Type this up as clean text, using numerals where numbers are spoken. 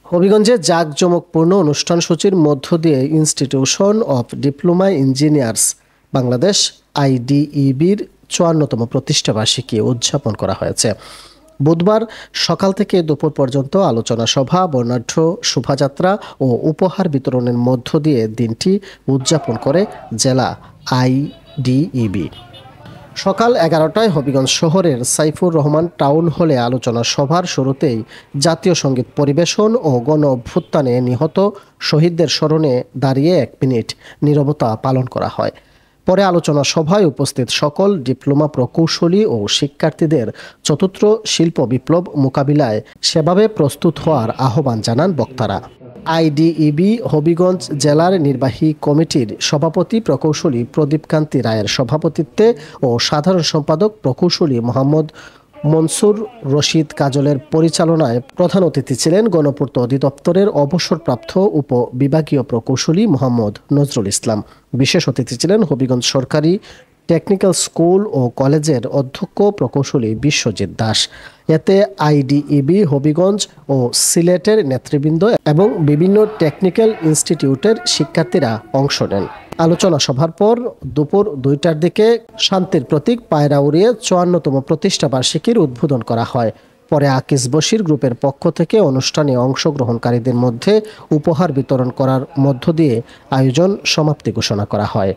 হবিগঞ্জে জাঁকজমকপূর্ণ অনুষ্ঠানসূচির মধ্য দিয়ে institution of diploma engineers Bangladesh আইডিইবির ৫৪তম প্রতিষ্ঠাবার্ষিকী উদযাপন করা হয়েছে। বুধবার সকাল থেকে দুপুর পর্যন্ত আলোচনা সভা, বর্ণাঢ্য শোভাযাত্রা ও উপহার বিতরণের মধ্য দিয়ে দিনটি উদযাপন করে জেলা আইডিইবি। সকাল ১১টায় হবিগঞ্জ শহরের সাইফুর রহমান টাউন হলে আলোচনা সভার শুরুতেই জাতীয় সঙ্গীত পরিবেশন ও গণ অভ্যুত্থানে নিহত শহীদদের স্মরণে দাঁড়িয়ে ১ মিনিট নীরবতা পালন করা হয়। পরে আলোচনা সভায় উপস্থিত সকল ডিপ্লোমা প্রকৌশলী ও শিক্ষার্থীদের চতুর্থ শিল্প বিপ্লব মোকাবিলায় সেভাবে প্রস্তুত হওয়ার আহ্বান জানান বক্তারা। আইডিইবি হবিগঞ্জ জেলার নির্বাহী কমিটির সভাপতি প্রকৌশলী প্রদীপকান্তি রায়ের সভাপতিত্বে ও সাধারণ সম্পাদক প্রকৌশলী মোহাম্মদ মনসুর রশিদ কাজলের পরিচালনায় প্রধান অতিথি ছিলেন গণপূর্ত অধিদপ্তরের অবসরপ্রাপ্ত উপবিভাগীয় প্রকৌশলী মোহাম্মদ নজরুল ইসলাম। বিশেষ অতিথি ছিলেন হবিগঞ্জ সরকারি টেকনিক্যাল স্কুল ও কলেজের অধ্যক্ষ প্রকৌশলী বিশ্বজিৎ দাস। এতে আইডিইবি হবিগঞ্জ ও সিলেটের নেতৃবৃন্দ এবং বিভিন্ন টেকনিক্যাল ইনস্টিটিউটের শিক্ষার্থীরা অংশ নেন। আলোচনা সভার পর দুপুর ২টার দিকে শান্তির প্রতীক পায়রা উড়িয়ে ৫৪তম প্রতিষ্ঠাবার্ষিকীর উদ্বোধন করা হয়। পরে আকিস বশির গ্রুপের পক্ষ থেকে অনুষ্ঠানে অংশগ্রহণকারীদের মধ্যে উপহার বিতরণ করার মধ্য দিয়ে আয়োজন সমাপ্তি ঘোষণা করা হয়।